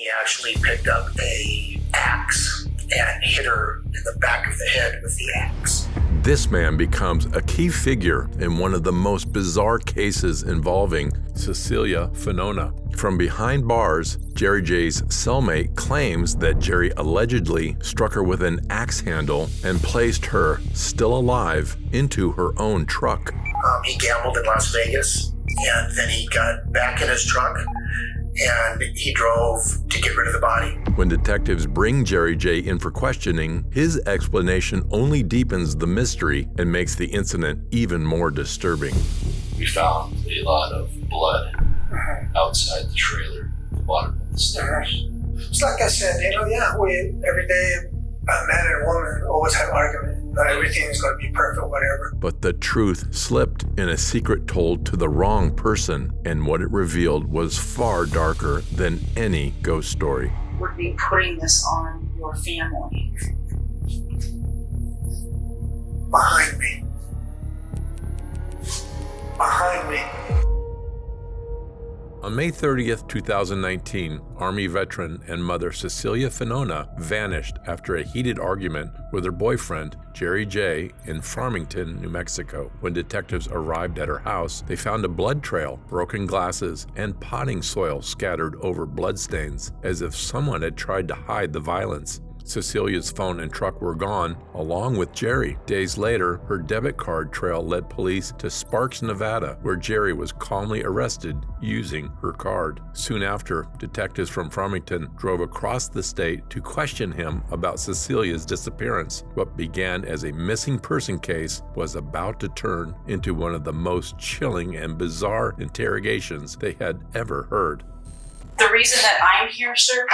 He actually picked up a axe and hit her in the back of the head with the axe. This man becomes a key figure in one of the most bizarre cases involving Cecilia Finona. From behind bars, Jerry J's cellmate claims that Jerry allegedly struck her with an axe handle and placed her, still alive, into her own truck. He gambled in Las Vegas, and then he got back in his truck, and he drove to get rid of the body. When detectives bring Jerry J in for questioning, his explanation only deepens the mystery and makes the incident even more disturbing. We found a lot of blood outside the trailer, at the bottom of the stairs. It's like I said, every day a man and a woman always have arguments. Not everything is going to be perfect, whatever. But the truth slipped in a secret told to the wrong person, and what it revealed was far darker than any ghost story. Would be putting this on your family. Behind me. Behind me. On May 30th, 2019, Army veteran and mother Cecilia Finona vanished after a heated argument with her boyfriend, Jerry J., in Farmington, New Mexico. When detectives arrived at her house, they found a blood trail, broken glasses, and potting soil scattered over bloodstains, as if someone had tried to hide the violence. Cecilia's phone and truck were gone, along with Jerry. Days later, her debit card trail led police to Sparks, Nevada, where Jerry was calmly arrested using her card. Soon after, detectives from Farmington drove across the state to question him about Cecilia's disappearance. What began as a missing person case was about to turn into one of the most chilling and bizarre interrogations they had ever heard. The reason that I'm here, sir,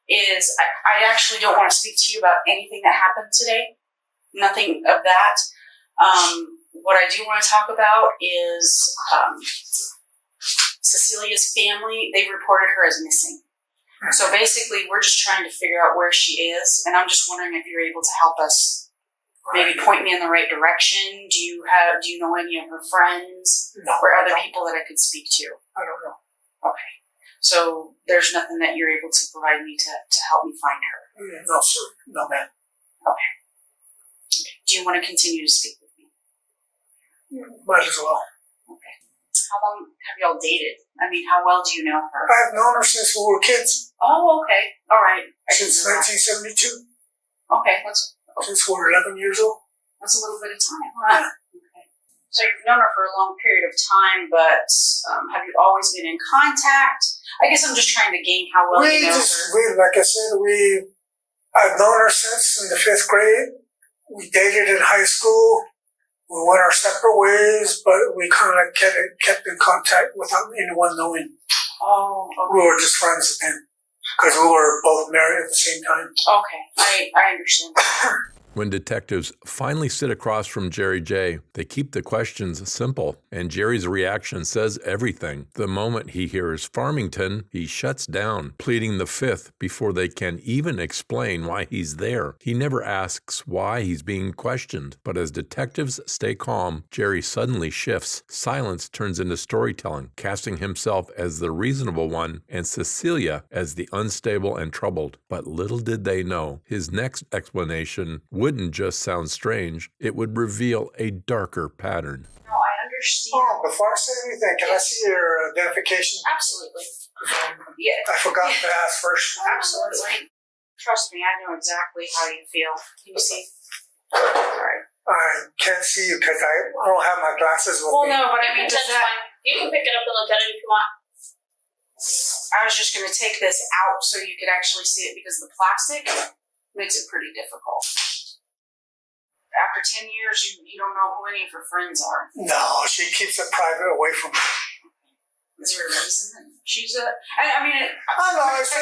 is I actually don't want to speak to you about anything that happened today. Nothing of that. What I do want to talk about is Cecilia's family. They reported her as missing. So basically, we're just trying to figure out where she is, and I'm just wondering if you're able to help us, maybe point me in the right direction. Do you know any of her friends or other people that I could speak to? I don't know. Okay. So there's nothing that you're able to provide me to help me find her? No, sir. No, ma'am. Okay. Do you want to continue to speak with me? Might as well. Okay. How long have y'all dated? I mean, how well do you know her? I've known her since we were kids. Oh, okay. All right. Since 1972. Okay. Since we're 11 years old. That's a little bit of time, huh? Okay. So you've known her for a long period of time, but have you always been in contact? I guess I'm just trying to gain how well you know her. Like I said, I've known her since in the 5th grade. We dated in high school. We went our separate ways, but we kind of kept in contact without anyone knowing. Oh, okay. We were just friends then, because we were both married at the same time. Okay, I understand. When detectives finally sit across from Jerry J., they keep the questions simple, and Jerry's reaction says everything. The moment he hears Farmington, he shuts down, pleading the fifth before they can even explain why he's there. He never asks why he's being questioned, but as detectives stay calm, Jerry suddenly shifts. Silence turns into storytelling, casting himself as the reasonable one and Cecilia as the unstable and troubled. But little did they know, his next explanation wouldn't just sound strange, it would reveal a darker pattern. No, I understand. Oh, before I say anything, can I see your identification? Absolutely. Yeah. I forgot to ask first. Absolutely. Trust me, I know exactly how you feel. Can you see? Sorry. I can't see you because I don't have my glasses with me. Well, no, but I mean, That's fine. You can pick it up and look at it if you want. I was just going to take this out so you could actually see it because the plastic makes it pretty difficult. After 10 years, you don't know who any of her friends are. No, she keeps it private away from me. Is there a reason that she's a... I mean... I don't know, it's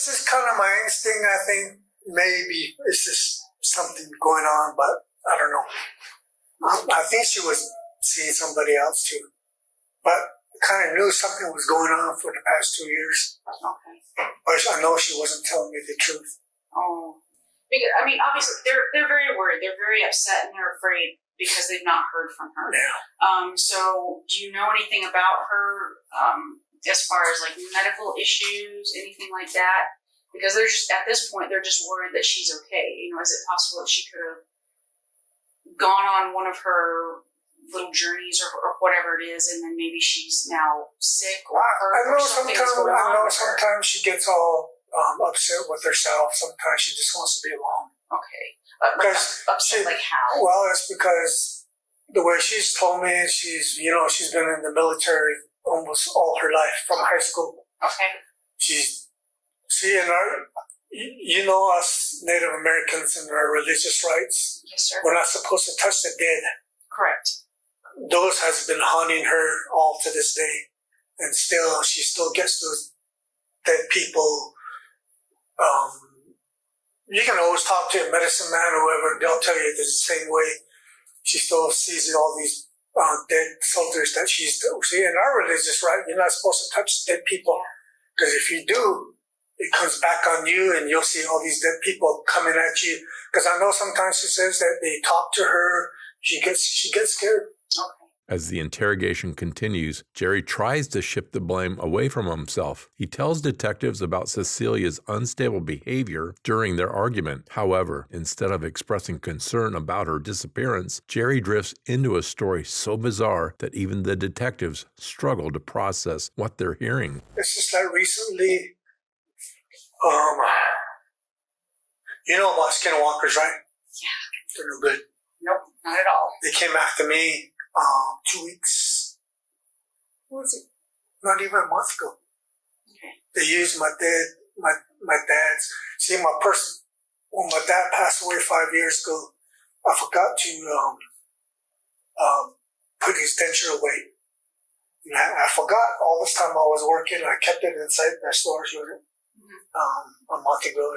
just kind of my instinct, I think. Maybe it's just something going on, but I don't know. I think she was seeing somebody else too. But I kind of knew something was going on for the past 2 years. Okay. But I know she wasn't telling me the truth. Oh. Because, I mean, obviously, they're very worried. They're very upset and they're afraid because they've not heard from her. Yeah. So, do you know anything about her as far as like medical issues, anything like that? Because they're just, at this point, they're just worried that she's okay. You know, is it possible that she could have gone on one of her little journeys or whatever it is, and then maybe she's now sick or hurt or something's going on? I know sometimes she gets all upset with herself. Sometimes she just wants to be alone. Okay. Upset like how? Well, it's because the way she's told me, she's been in the military almost all her life from high school. Okay. You know us Native Americans and our religious rights. Yes, sir. We're not supposed to touch the dead. Correct. Those has been haunting her all to this day, and she still gets those dead people. You can always talk to a medicine man or whoever; they'll tell you the same way. She still sees all these dead soldiers that she's still see. In our religious right, you're not supposed to touch dead people, because if you do, it comes back on you, and you'll see all these dead people coming at you. Because I know sometimes she says that they talk to her, she gets scared. Okay. As the interrogation continues, Jerry tries to shift the blame away from himself. He tells detectives about Cecilia's unstable behavior during their argument. However, instead of expressing concern about her disappearance, Jerry drifts into a story so bizarre that even the detectives struggle to process what they're hearing. It's just like recently, you know about Skinwalkers, right? Yeah. They're no good. Nope, not at all. They came after me 2 weeks. What was it? Not even a month ago. Okay. They used my dad's. See, when my dad passed away 5 years ago, I forgot to put his denture away. I forgot all this time I was working. I kept it inside my storage unit on Montego.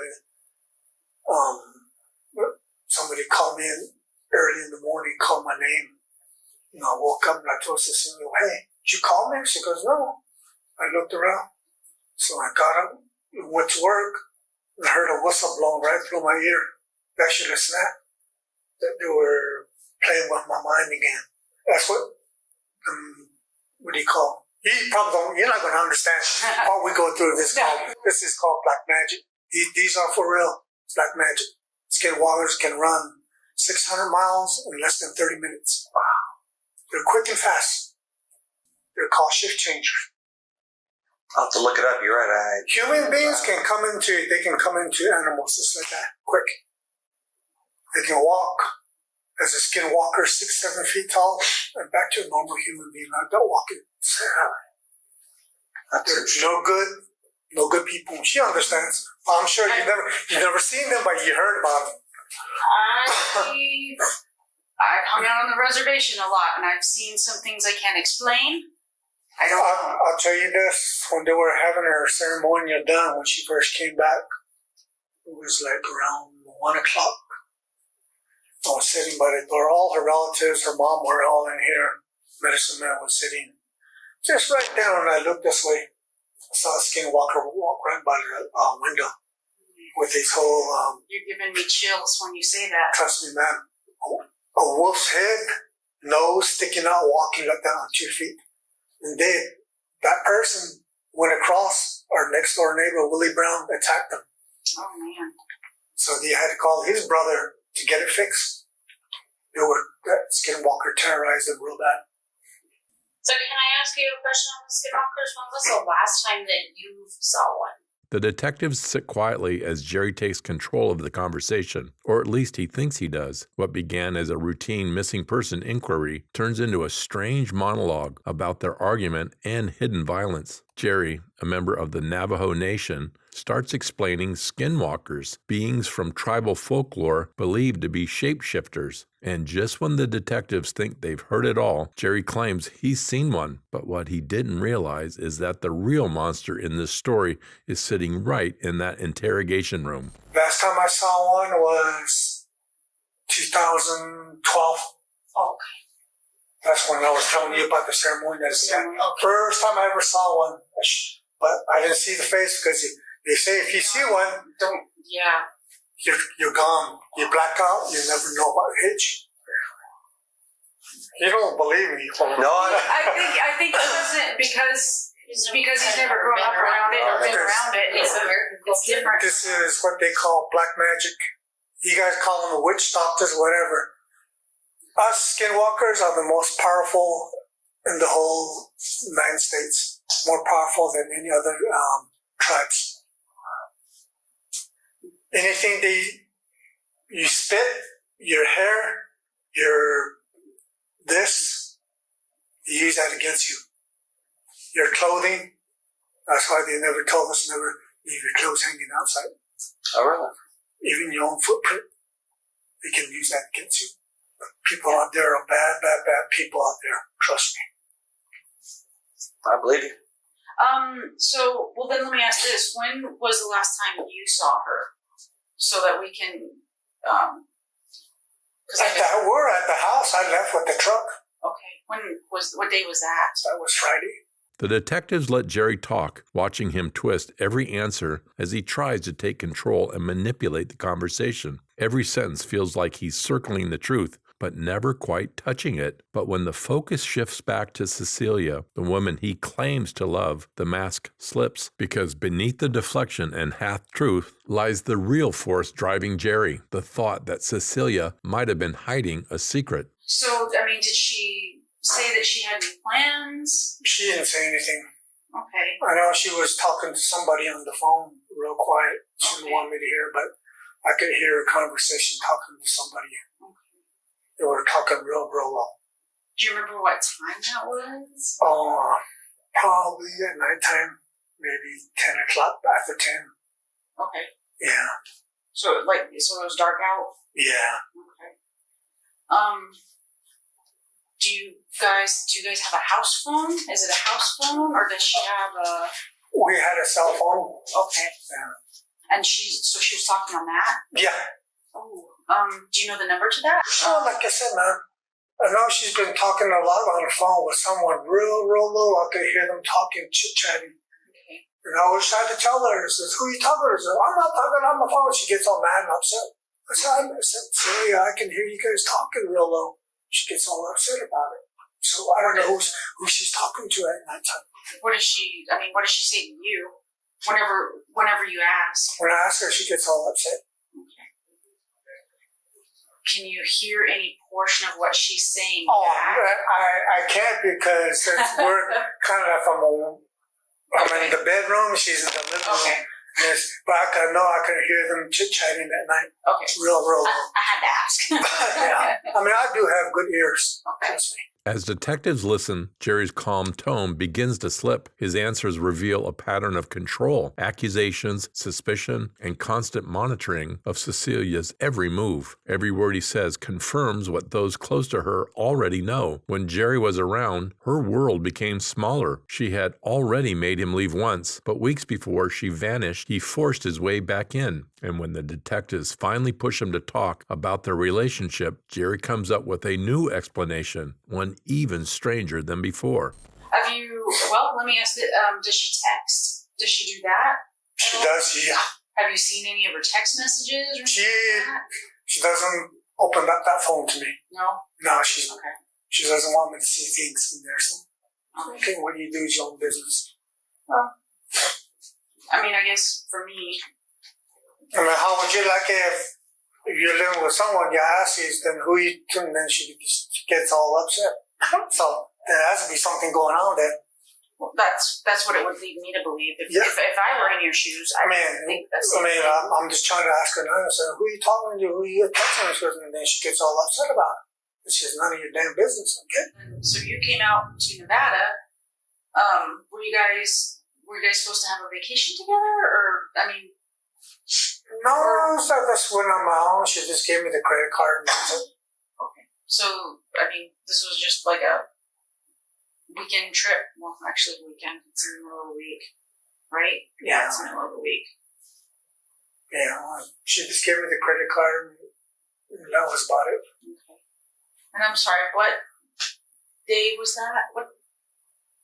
Somebody called me in early in the morning, called my name. I woke up and I told Cecilia, "Hey, did you call me?" She goes, "No." I looked around. So I got up, went to work, and I heard a whistle blown right through my ear. That should have snapped. That they were playing with my mind again. That's what do you call? You probably don't, you're not going to understand what we go through this call. This is called black magic. These are for real. It's black magic. Skinwalkers can run 600 miles in less than 30 minutes. Wow. They're quick and fast. They're called shift changers. I'll have to look it up. You're right. Human beings can come into animals just like that, quick. They can walk as a skinwalker, 6-7 feet tall, and back to a normal human being. Like they're walking. There's no good people. She understands. I'm sure you've never seen them, but you heard about them. I've hung out on the reservation a lot, and I've seen some things I can't explain. I don't know. I'll tell you this. When they were having her ceremonial done, when she first came back, it was like around 1 o'clock. I was sitting by the door. All her relatives, her mom were all in here. Medicine man was sitting just right down, and I looked this way. I saw a skinwalker walk right by the window with his whole... You're giving me chills when you say that. Trust me, man. A wolf's head, nose sticking out, walking like that on 2 feet. And that person went across. Our next door neighbor, Willie Brown, attacked them. Oh, man. So they had to call his brother to get it fixed. That skinwalker terrorized them real bad. So can I ask you a question on the skinwalkers? When was the last time that you saw one? The detectives sit quietly as Jerry takes control of the conversation, or at least he thinks he does. What began as a routine missing person inquiry turns into a strange monologue about their argument and hidden violence. Jerry, a member of the Navajo Nation, starts explaining skinwalkers, beings from tribal folklore believed to be shapeshifters. And just when the detectives think they've heard it all, Jerry claims he's seen one. But what he didn't realize is that the real monster in this story is sitting right in that interrogation room. Last time I saw one was 2012. Okay. That's when I was telling you about the ceremony. That's the first time I ever saw one. But I didn't see the face because they say if you see one, you're gone. You black out. You never know what hit you. You don't believe me. No, I think it wasn't because Because he's never grown up around it or been around it. It's different. This is what they call black magic. You guys call them witch doctors, whatever. Us Skinwalkers are the most powerful in the whole United States. More powerful than any other tribes. Anything you spit, your hair, your this, they use that against you. Your clothing, that's why they never told us never leave your clothes hanging outside. Oh, really? Even your own footprint, they can use that against you. People out there are bad people out there. Trust me. I believe you. So, well then let me ask this. When was the last time you saw her? So that we can, we're at the house. I left with the truck. Okay. What day was that? That was Friday. The detectives let Jerry talk, watching him twist every answer as he tries to take control and manipulate the conversation. Every sentence feels like he's circling the truth, but never quite touching it. But when the focus shifts back to Cecilia, the woman he claims to love, the mask slips, because beneath the deflection and half-truth lies the real force driving Jerry, the thought that Cecilia might have been hiding a secret. So, I mean, did she say that she had any plans? She didn't say anything. Okay. I know she was talking to somebody on the phone real quiet. She didn't want me to hear, but I could hear a conversation talking to somebody. They were talking real low. Do you remember what time that was? Probably at nighttime, maybe 10 o'clock, after 10. Okay. Yeah. So it was dark out? Yeah. Okay. Do you guys have a house phone? Is it a house phone, or does she have a... We had a cell phone. Okay. Yeah. And she was talking on that? Yeah. Oh. Do you know the number to that? Oh, like I said, man, I know she's been talking a lot on the phone with someone real low. I could hear them talking, chit-chatting. Okay. And I was trying to tell her, I says, who are you talking to? Says, I'm not talking on the phone. She gets all mad and upset. I said, Celia, I can hear you guys talking real low. She gets all upset about it. So I don't know who she's talking to at that time. What does she say to you whenever you ask? When I ask her, she gets all upset. Can you hear any portion of what she's saying back? back? I can't, because since we're kind of I'm in the bedroom, she's in the living room. Yes, but I can hear them chit-chatting at night. Okay. Real low. I had to ask. Yeah. I mean, I do have good ears. Okay. Trust me. As detectives listen, Jerry's calm tone begins to slip. His answers reveal a pattern of control, accusations, suspicion, and constant monitoring of Cecilia's every move. Every word he says confirms what those close to her already know. When Jerry was around, her world became smaller. She had already made him leave once, but weeks before she vanished, he forced his way back in. And when the detectives finally push him to talk about their relationship, Jerry comes up with a new explanation, one even stranger than before. Let me ask it, does she text? Does she do that? She does, yeah. Have you seen any of her text messages? Or she doesn't open up that phone to me. No? No, she doesn't want me to see things in there. So, okay, what do? Is your own business. Well, I mean, I guess for me... I mean, how would you like it if you're living with someone, you ask you, then who you to, and then she gets all upset. So there has to be something going on there. Well, that's what it would lead me to believe. If I were in your shoes, I think that's... I'm just trying to ask her now, so who are you talking to? Who are you texting this person? And then she gets all upset about it. She says, none of your damn business, okay? So you came out to Nevada. Were you guys supposed to have a vacation together? Or, I mean... No, so that's when on my own. She just gave me the credit card. Okay. So, I mean, this was just like a weekend trip. Well, actually, weekend. It's in the middle of the week, right? Yeah, it's in the middle of the week. Yeah, she just gave me the credit card, and that was about it. Okay. And I'm sorry, what day was that? What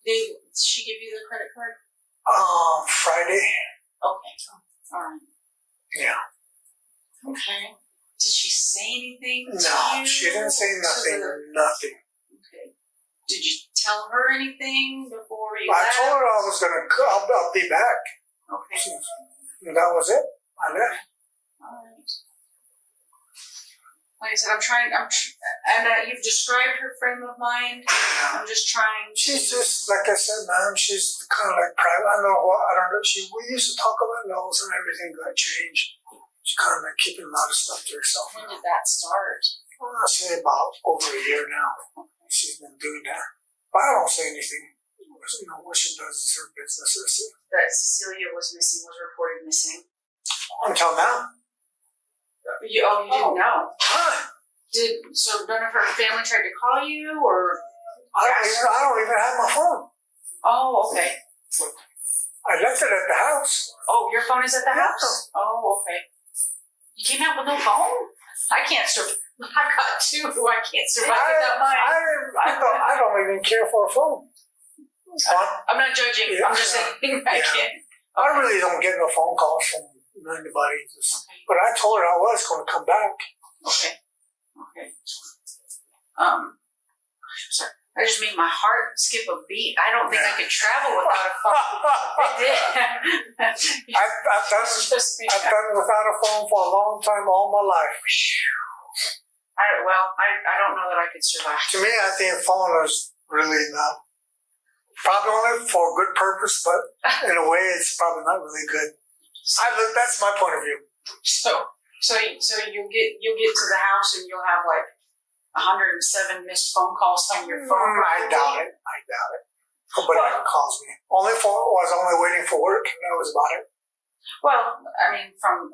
day did she give you the credit card? Friday. Okay. All right. Yeah. Okay. Did she say anything to No, you? she didn't say nothing. Nothing. Okay. Did you tell her anything before you I left? told her I was gonna. I'll be back. Okay. And that was it. I left. Alright. Like I said, you've described her frame of mind. I'm just trying to... She's just, like I said, ma'am, she's kind of like private. I don't know. We used to talk about those and everything got changed. She's kind of like keeping a lot of stuff to herself. When did that start? I'll say about over a year now. She's been doing that. But I don't say anything. You know, what she does is her business. That Cecilia was reported missing. Until now. You didn't know? Huh. So none of her family tried to call you, or? I don't even have my phone. Oh, okay. I left it at the house. Oh, your phone is at the house? Oh, okay. You came out with no phone? I can't survive. I've got two. I can't survive without mine. I don't even care for a phone. I'm not judging. I'm just saying I can't. I really don't get no phone calls from anybody. But I told her I was going to come back. Okay. Sorry. I just made my heart skip a beat. I don't think I could travel without a phone. It did. I've done without a phone for a long time, all my life. I don't know that I could survive. To me, I think phone is really not. Probably only for a good purpose, but in a way, it's probably not really good. That's my point of view. So you'll get to the house and you'll have like 107 missed phone calls on your phone. I doubt it. Nobody ever calls me. I was only waiting for work, and that was about it. Well, I mean, from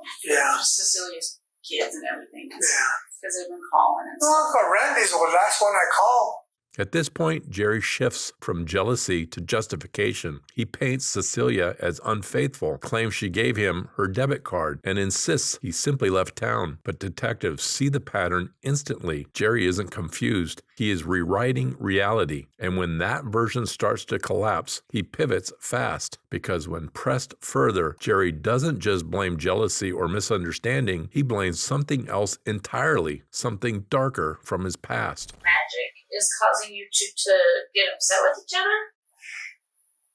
Cecilia's kids and everything. Because they've been calling and stuff. But Randy's was the last one I called. At this point, Jerry shifts from jealousy to justification. He paints Cecilia as unfaithful, claims she gave him her debit card, and insists he simply left town. But detectives see the pattern instantly. Jerry isn't confused. He is rewriting reality. And when that version starts to collapse, he pivots fast. Because when pressed further, Jerry doesn't just blame jealousy or misunderstanding, he blames something else entirely, something darker from his past. Magic is causing you to get upset with each other?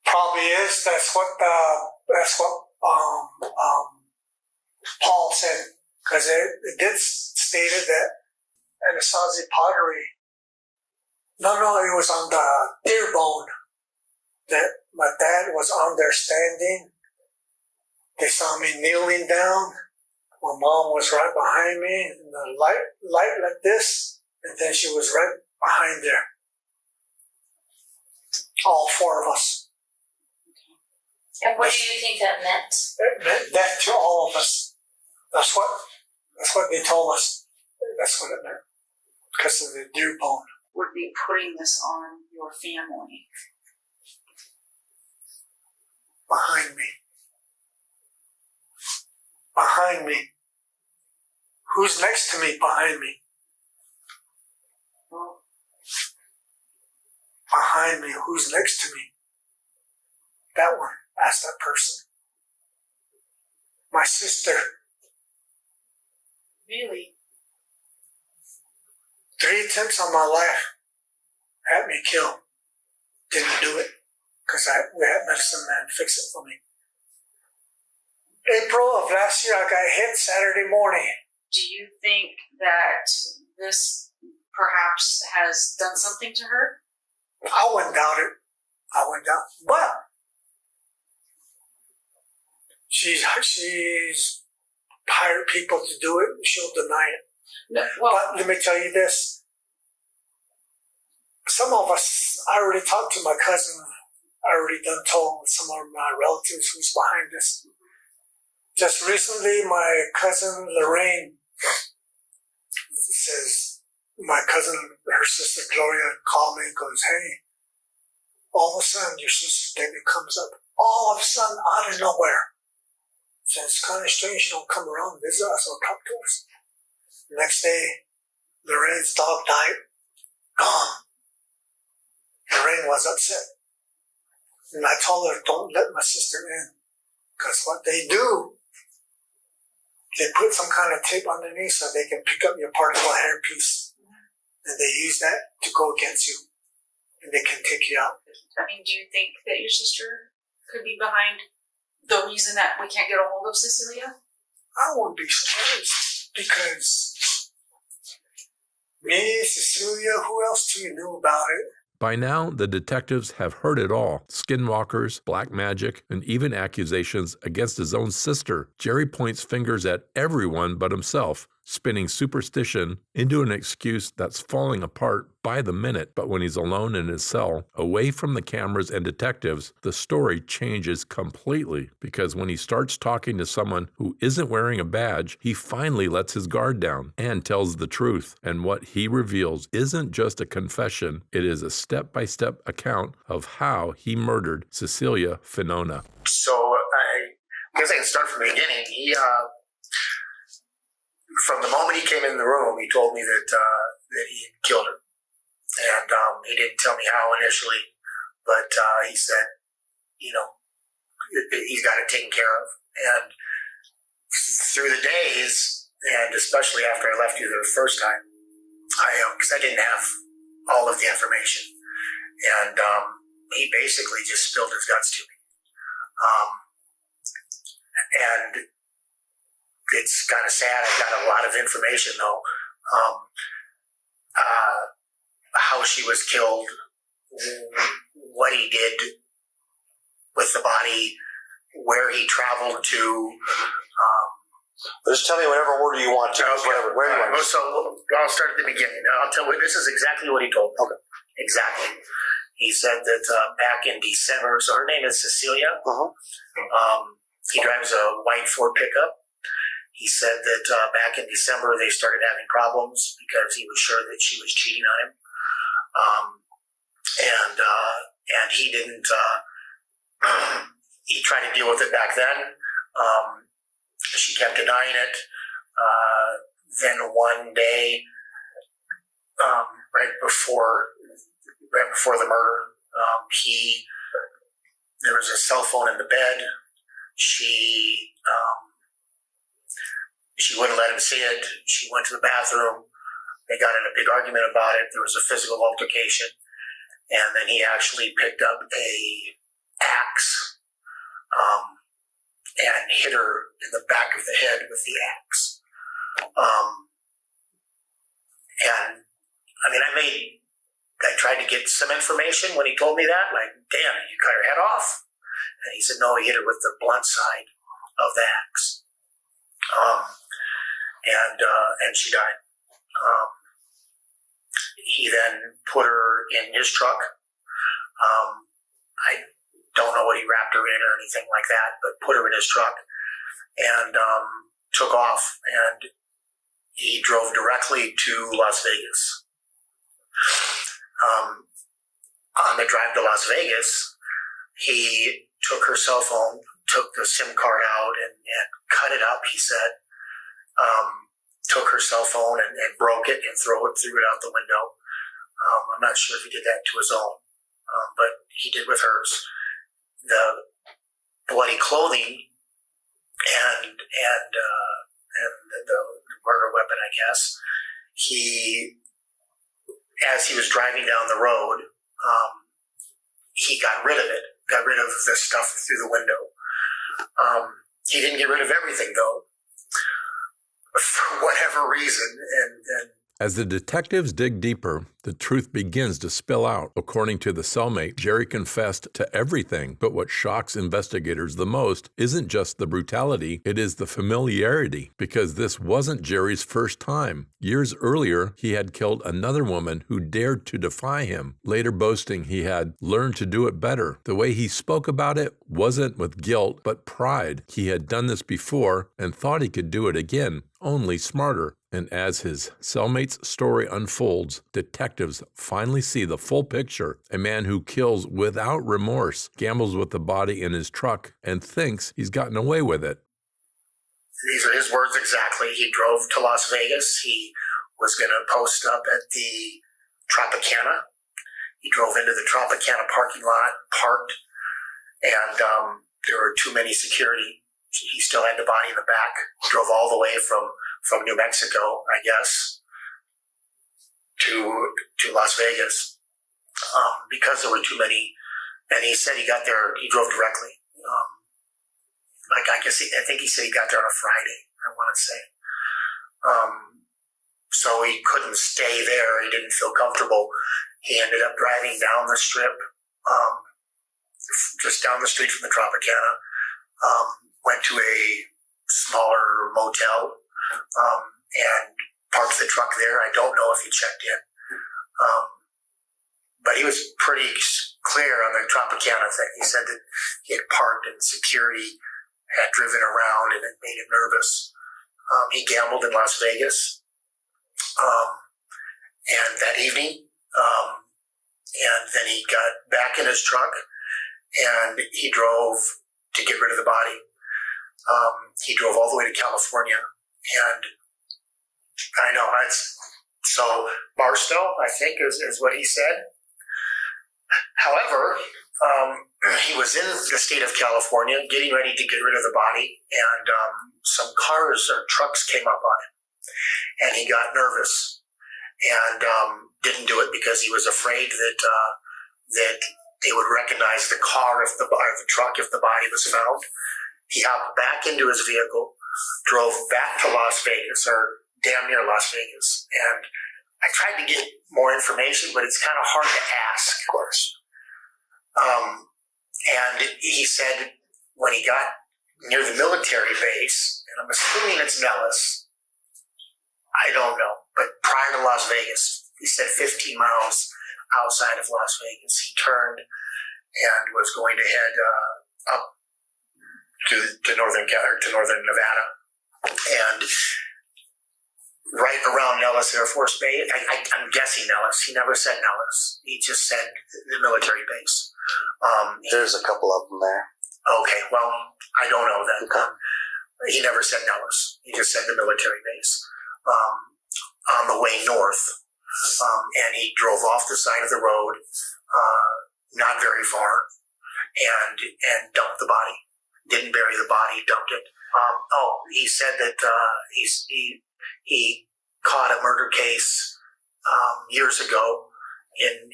Probably is. That's what Paul said, because it did stated that Anasazi pottery. No, it was on the deer bone that my dad was on there standing. They saw me kneeling down. My mom was right behind me, and the light like this, and then she was right behind there. All four of us. And what do you think that meant? It meant death to all of us. That's what they told us. That's what it meant. Because of the deer bone. Would be putting this on your family. Behind me. Behind me. Who's next to me behind me? Behind me, who's next to me? That one. Ask that person. My sister. Really? 3 attempts on my life. Had me killed. Didn't do it. Because we had medicine man fix it for me. April of last year, I got hit Saturday morning. Do you think that this perhaps has done something to her? I wouldn't doubt it. But she's hired people to do it, and she'll deny it. No, well, but let me tell you this. Some of us, I already talked to my cousin. I already told some of my relatives who's behind this. Just recently, my cousin Lorraine says, my cousin, her sister Gloria called me and goes, hey, all of a sudden your sister Debbie comes up. All of a sudden, out of nowhere. So it's kind of strange she don't come around and visit us or talk to us. The next day, Lorraine's dog died. Gone. Lorraine was upset. And I told her, don't let my sister in. Because what they do, they put some kind of tape underneath so they can pick up your particle hair piece. And they use that to go against you. and they can take you out. I mean, do you think that your sister could be behind the reason that we can't get a hold of Cecilia? I wouldn't be surprised because me, Cecilia, who else do you know about it? By now, the detectives have heard it all. Skinwalkers, black magic, and even accusations against his own sister. Jerry points fingers at everyone but himself, spinning superstition into an excuse that's falling apart by the minute. But when he's alone in his cell, away from the cameras and detectives, the story changes completely. Because when he starts talking to someone who isn't wearing a badge, he finally lets his guard down and tells the truth. And what he reveals isn't just a confession, it is a step-by-step account of how he murdered Cecilia Finona. So I guess I can start from the beginning. From the moment he came in the room, he told me that he had killed her. And he didn't tell me how initially, but he said, he's got it taken care of. And through the days, and especially after I left you the first time, because I didn't have all of the information, and he basically just spilled his guts to me. And it's kind of sad. I got a lot of information though. How she was killed, what he did with the body, where he traveled to. Just tell me whatever order you want to. Okay. Where you want. So I'll start at the beginning. I'll tell you, this is exactly what he told me. Okay. Exactly. He said that back in December, so her name is Cecilia. He drives a white Ford pickup. He said that back in December they started having problems because he was sure that she was cheating on him, and he didn't. He tried to deal with it back then. She kept denying it. Then one day, right before the murder, there was a cell phone in the bed. She wouldn't let him see it. She went to the bathroom. They got in a big argument about it. There was a physical altercation. And then he actually picked up a axe and hit her in the back of the head with the axe. And I mean, I tried to get some information when he told me that, like, damn, you cut her head off? And he said, no, he hit her with the blunt side of the axe. And she died. He then put her in his truck. I don't know what he wrapped her in or anything like that, but put her in his truck and took off, and he drove directly to Las Vegas. On the drive to Las Vegas, he took her cell phone, took the SIM card out and cut it up, he said. Took her cell phone and broke it and threw it out the window. I'm not sure if he did that to his own, but he did with hers. The bloody clothing and the murder weapon, I guess. As he was driving down the road, he got rid of it. Got rid of the stuff through the window. He didn't get rid of everything though, for whatever reason, and As the detectives dig deeper, the truth begins to spill out. According to the cellmate, Jerry confessed to everything, but what shocks investigators the most isn't just the brutality, it is the familiarity, because this wasn't Jerry's first time. Years earlier, he had killed another woman who dared to defy him, later boasting he had learned to do it better. The way he spoke about it wasn't with guilt, but pride. He had done this before and thought he could do it again, only smarter. And as his cellmate's story unfolds, detectives finally see the full picture. A man who kills without remorse, gambles with the body in his truck, and thinks he's gotten away with it. These are his words exactly. He drove to Las Vegas. He was going to post up at the Tropicana. He drove into the Tropicana parking lot, parked, and there were too many security. He still had the body in the back. He drove all the way from New Mexico, I guess, to Las Vegas. because there were too many. And he said he got there. He drove directly. I think he said he got there on a Friday. I want to say. So he couldn't stay there. He didn't feel comfortable. He ended up driving down the strip, just down the street from the Tropicana. Went to a smaller motel and parked the truck there. I don't know if he checked in, but he was pretty clear on the Tropicana thing. He said that he had parked and security had driven around and it made him nervous. He gambled in Las Vegas, and that evening, and then he got back in his truck and he drove to get rid of the body. He drove all the way to California, and I know so Barstow, I think, is what he said. However, he was in the state of California getting ready to get rid of the body, and some cars or trucks came up on him, and he got nervous and didn't do it because he was afraid that they would recognize the car or the truck if the body was found. He hopped back into his vehicle, drove back to Las Vegas, or damn near Las Vegas, and I tried to get more information, but it's kind of hard to ask, of course. And he said when he got near the military base, and I'm assuming it's Nellis, I don't know, but prior to Las Vegas, he said 15 miles outside of Las Vegas, he turned and was going to head up to northern Nevada, and right around Nellis Air Force Base. I'm guessing Nellis. He never said Nellis. He just said the military base. There's a couple of them there. Okay, well, I don't know that. Okay. He never said Nellis. He just said the military base. On the way north, and he drove off the side of the road, not very far, and dumped the body. Didn't bury the body, dumped it. He said that he caught a murder case years ago in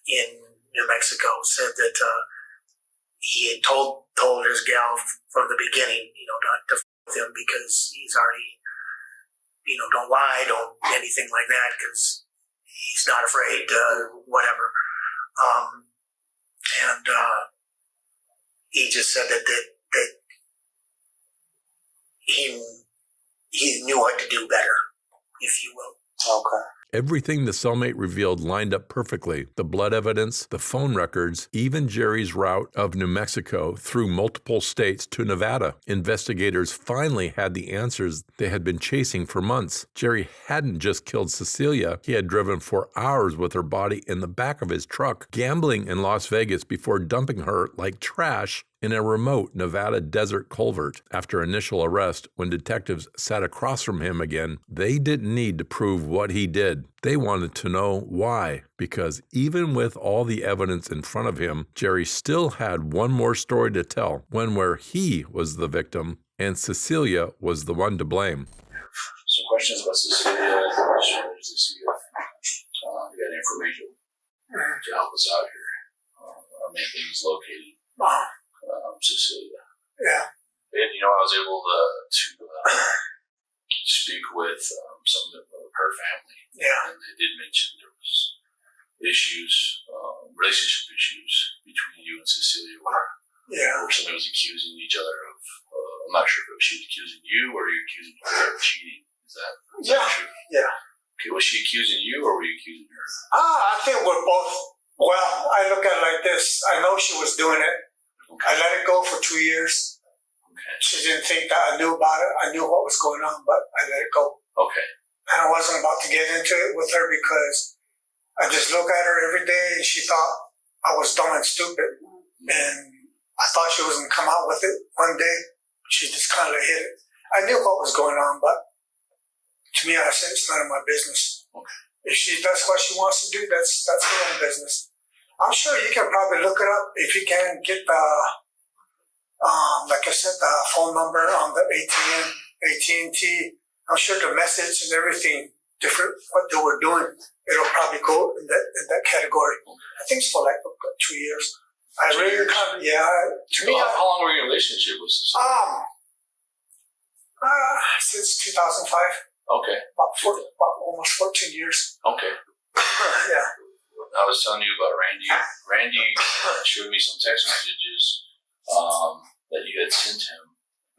New Mexico. Said that he had told his gal from the beginning, not to f with him because he's already, don't lie, don't anything like that because he's not afraid, whatever. And he just said that he knew what to do better, if you will. Okay. Everything the cellmate revealed lined up perfectly. The blood evidence, the phone records, even Jerry's route of New Mexico through multiple states to Nevada. Investigators finally had the answers they had been chasing for months. Jerry hadn't just killed Cecilia. He had driven for hours with her body in the back of his truck, gambling in Las Vegas before dumping her like trash in a remote Nevada desert culvert. After initial arrest, when detectives sat across from him again, they didn't need to prove what he did. They wanted to know why, because even with all the evidence in front of him, Jerry still had one more story to tell, one where he was the victim and Cecilia was the one to blame. Some questions about Cecilia. Cecilia. We got information to help us out here. Our main thing is locating Cecilia. Yeah. And I was able to speak with some of her family. Yeah. And they did mention there was issues, relationship issues between you and Cecilia where somebody was accusing each other of, I'm not sure if she was accusing you or you accusing her of cheating. Is that true? Yeah. Okay, was she accusing you or were you accusing her? I think we're both. Well, I look at it like this. I know she was doing it. Okay. I let it go for 2 years. Okay. She didn't think that I knew about it. I knew what was going on, but I let it go. Okay. And I wasn't about to get into it with her because I just look at her every day and she thought I was dumb and stupid. And I thought she was going to come out with it one day. She just kind of hit it. I knew what was going on, but to me, I said, it's none of my business. Okay. If that's what she wants to do, that's her own business. I'm sure you can probably look it up if you can get the, like I said, the phone number on the AT&T. I'm sure the message and everything different what they were doing. it'll probably go in that category. I think it's for like 2 years. I really can't. Yeah. To me, how long were you in a relationship with this? Since 2005. Okay. About almost 14 years. Okay. Yeah. I was telling you about Randy. Randy showed me some text messages that you had sent him.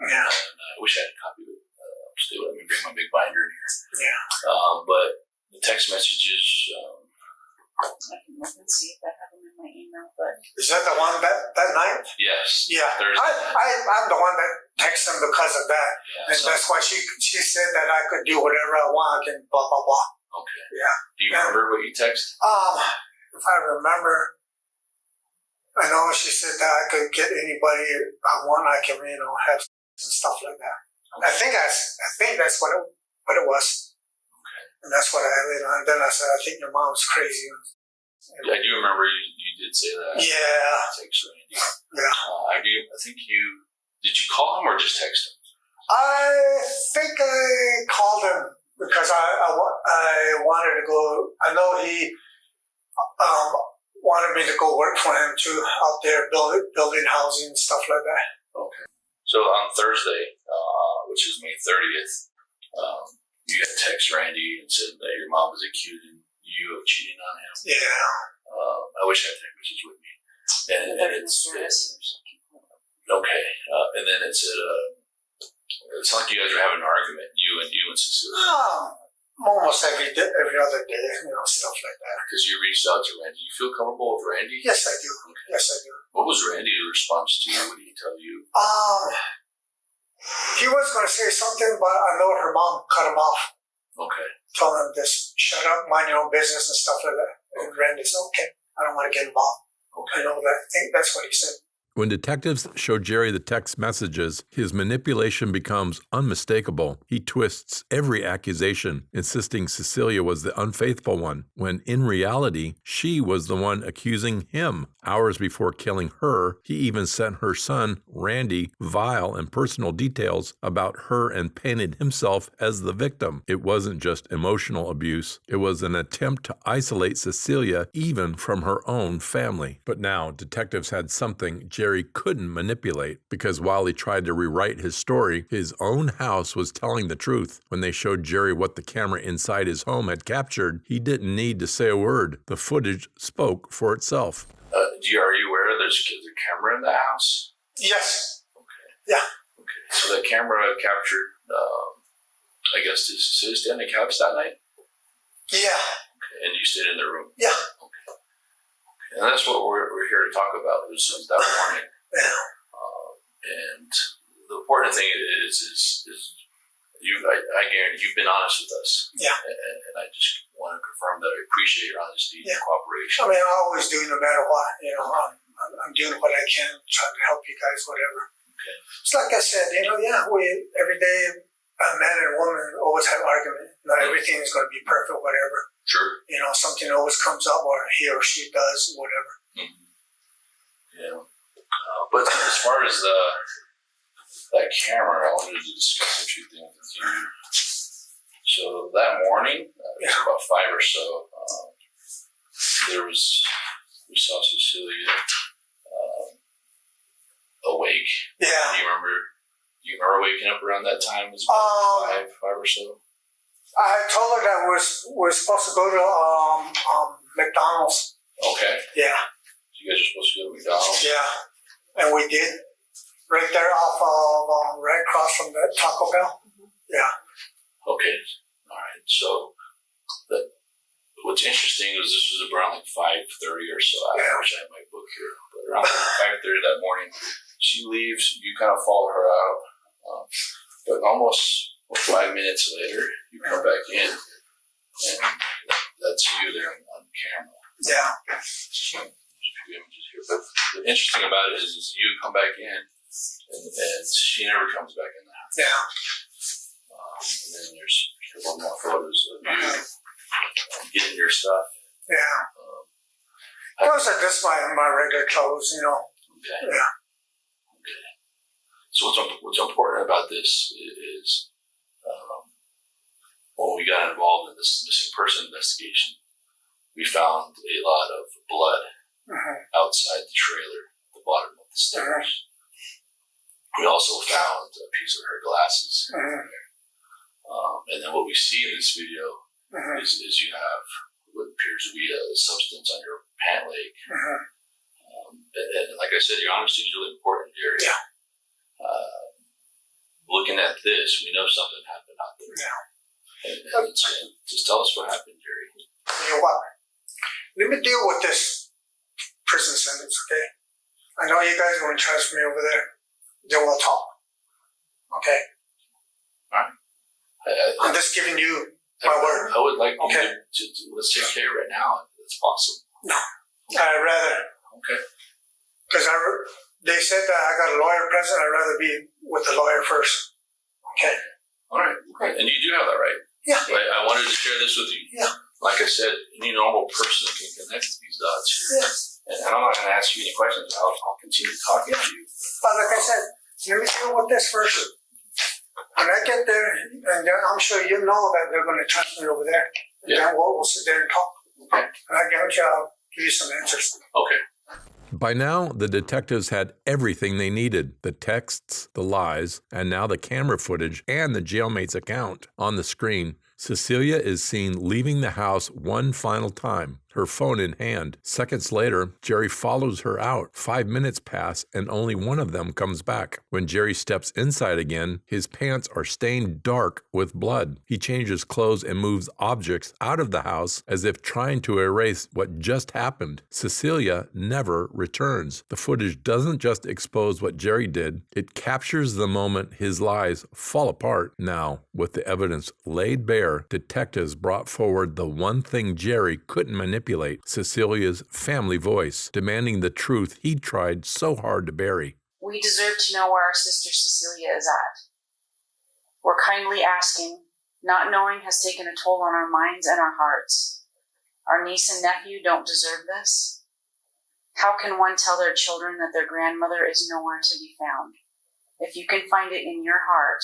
Yeah. And I wish I had a copy of it. Still, let me bring my big binder in here. Yeah. But the text messages. I can look and see if I have them in my email. But is that the one that night? Yes. Yeah. Thursday. I'm the one that texted him because of that, and that's why she said that I could do whatever I want and blah blah blah. Okay. Yeah. Do you remember what you texted? If I remember, I know she said that I could get anybody I want. I can, have some stuff like that. Okay. I think that's what it was. Okay. And that's what and then I said, I think your mom's crazy. Yeah, I do remember you did say that. Yeah. Thanks, Randy. Yeah. I think did you call him or just text him? I think I called him because I wanted to go. I know he wanted me to go work for him too out there, building housing and stuff like that. Okay. So on Thursday, which is May 30th, you had text Randy and said that your mom was accusing you of cheating on him. Yeah. I wish I had that message with me. And it's okay. And then it said, it's like you guys are having an argument, you and Cecilia. Almost every other day, stuff like that. Because you reached out to Randy. You feel comfortable with Randy? Yes, I do. Okay. Yes, I do. What was Randy's response to you? What did he tell you? He was going to say something, but I know her mom cut him off. Okay. Told him just shut up, mind your own business and stuff like that. And Randy said, okay, I don't want to get involved. Okay. I know that. I think that's what he said. When detectives show Jerry the text messages, his manipulation becomes unmistakable. He twists every accusation, insisting Cecilia was the unfaithful one, when in reality, she was the one accusing him. Hours before killing her, he even sent her son, Randy, vile and personal details about her and painted himself as the victim. It wasn't just emotional abuse. It was an attempt to isolate Cecilia even from her own family. But now, detectives had something Jerry couldn't manipulate, because while he tried to rewrite his story, his own house was telling the truth. When they showed Jerry what the camera inside his home had captured, he didn't need to say a word. The footage spoke for itself. Are you aware there's a camera in the house? Yes. Okay. Yeah. Okay. So the camera captured, I guess, did Cecilia stay on the couch that night? Yeah. Okay. And you stayed in the room? Yeah. Okay. And that's what we're here to talk about, is that morning. Yeah. And the important thing is I guarantee you've been honest with us. Yeah. And I just want to confirm that I appreciate your honesty and cooperation. I mean, I always do, no matter what. I'm doing what I can, trying to help you guys, whatever. Okay. It's like I said, we every day, a man and a woman always have argument. Not everything is going to be perfect, whatever. Sure. Something always comes up, or he or she does, whatever. Mm-hmm. Yeah. But as far as that camera, I wanted to discuss a few things with you. So that morning, it was about 5 or so, we saw Cecilia awake. Yeah. Do you remember waking up around that time? It was about 5 or so? I told her that we're supposed to go to McDonald's. Okay. Yeah. So you guys are supposed to go to McDonald's? Yeah. And we did. Right there off of, right across from the Taco Bell. Mm-hmm. Yeah. Okay. All right. So what's interesting is this was around like 5:30 or so. I wish I had my book here. But around 5:30 that morning, she leaves. You kind of follow her out. But almost 5 minutes later, you come back in, and that's you there on camera. Yeah. Images here. But the interesting about it is you come back in, and she never comes back in the house. Yeah. And then there's one more photos of you getting your stuff. Yeah. Those are just my regular clothes, Okay. Yeah. Okay. So what's important about this is when we got involved in this missing person investigation, we found a lot of blood outside the trailer, at the bottom of the stairs. We also found a piece of her glasses. And then what we see in this video is you have what appears to be a substance on your pant leg. And like I said, your honesty is really important, Jerry. Yeah. Looking at this, we know something happened out there. Yeah. And just tell us what happened, Jerry. You know what? Let me deal with this prison sentence, okay? I know you guys are going to transfer me over there. Then we'll talk. Okay? All right. I'm just giving you my word. I would like Okay. you to let's take care right now if it's possible. No. I'd rather. Okay. Because they said that I got a lawyer present. I'd rather be with the lawyer first. Okay? All right. Okay. And you do have that right. Yeah. I wanted to share this with you. Yeah. Like I said, any normal person can connect these dots here. Yes. And I'm not going to ask you any questions. I'll continue talking to you. But like I said, let me deal with this first. When I get there, and then I'm sure you know that they're going to transfer me over there. And then we'll sit there and talk. Okay. And I guarantee I'll give you some answers. Okay. By now, the detectives had everything they needed: the texts, the lies, and now the camera footage and the jailmate's account. On the screen, Cecilia is seen leaving the house one final time, her phone in hand. Seconds later, Jerry follows her out. 5 minutes pass and only one of them comes back. When Jerry steps inside again, his pants are stained dark with blood. He changes clothes and moves objects out of the house as if trying to erase what just happened. Cecilia never returns. The footage doesn't just expose what Jerry did, it captures the moment his lies fall apart. Now, with the evidence laid bare, detectives brought forward the one thing Jerry couldn't manipulate: Cecilia's family voice, demanding the truth he'd tried so hard to bury. We deserve to know where our sister Cecilia is at. We're kindly asking. Not knowing has taken a toll on our minds and our hearts. Our niece and nephew don't deserve this. How can one tell their children that their grandmother is nowhere to be found? If you can find it in your heart,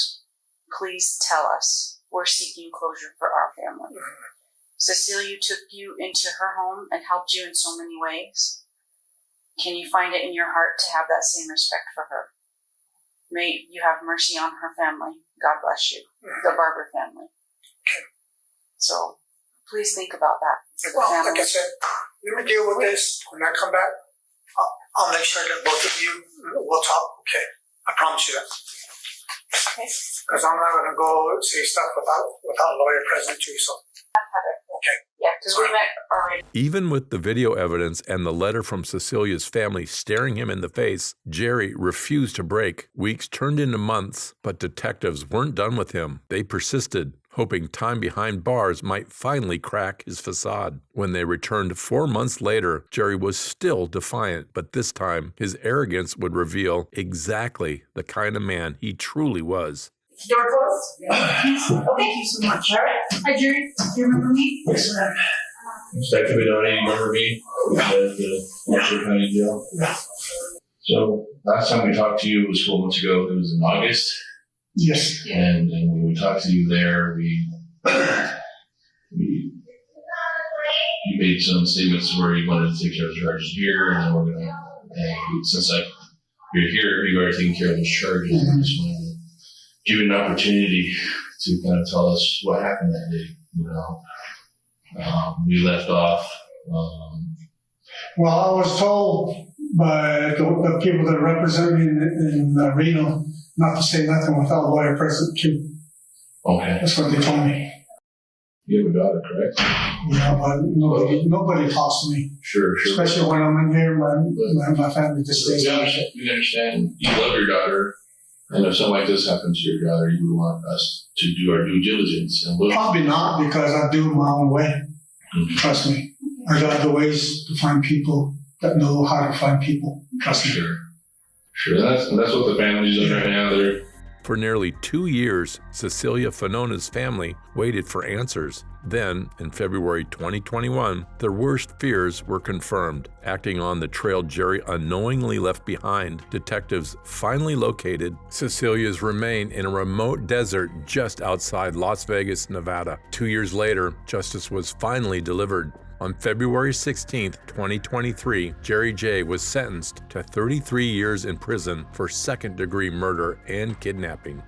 please tell us. We're seeking closure for our family. Cecilia took you into her home and helped you in so many ways. Can you find it in your heart to have that same respect for her? May you have mercy on her family. God bless you. The Barber family. So please think about that for the family. Like I said, let me deal with this. When I come back, I'll make sure that both of you will talk. Okay. I promise you that. Because I'm not going to go say stuff without a lawyer present too. So. Okay. Yeah, because we met already. Even with the video evidence and the letter from Cecilia's family staring him in the face, Jerry refused to break. Weeks turned into months, but detectives weren't done with him. They persisted, hoping time behind bars might finally crack his facade. When they returned 4 months later, Jerry was still defiant, but this time his arrogance would reveal exactly the kind of man he truly was. Door closed? Yeah. Oh, thank you so much. All right. Hi, Jerry. Do you remember me? Yes, ma'am. Inspector Finona, you remember me? The Monster County Jail. Yeah. So, last time we talked to you was 4 months ago. It was in August. Yes. And when we talked to you there, you made some statements where you wanted to take care of the charges here, and then we're going to, since you're here, you've already taken care of those charges. I just wanted to give you an opportunity to kind of tell us what happened that day. We left off. Well, I was told by the people that represent me in Reno not to say nothing without a lawyer present too. Okay. That's what they told me. You have a daughter, correct? Yeah, but nobody talks to me. Sure. Especially when I'm in here, my family just stays out. We understand you love your daughter, and if something like this happens to your daughter, you would want us to do our due diligence. And Probably not, because I do it my own way. Mm-hmm. Trust me. I got other ways to find people that know how to find people. Trust me. Sure. That's what the family's doing right now. For nearly 2 years, Cecilia Finona's family waited for answers. Then, in February 2021, their worst fears were confirmed. Acting on the trail Jerry unknowingly left behind, detectives finally located Cecilia's remains in a remote desert just outside Las Vegas, Nevada. 2 years later, justice was finally delivered. On February 16, 2023, Jerry J. was sentenced to 33 years in prison for second-degree murder and kidnapping.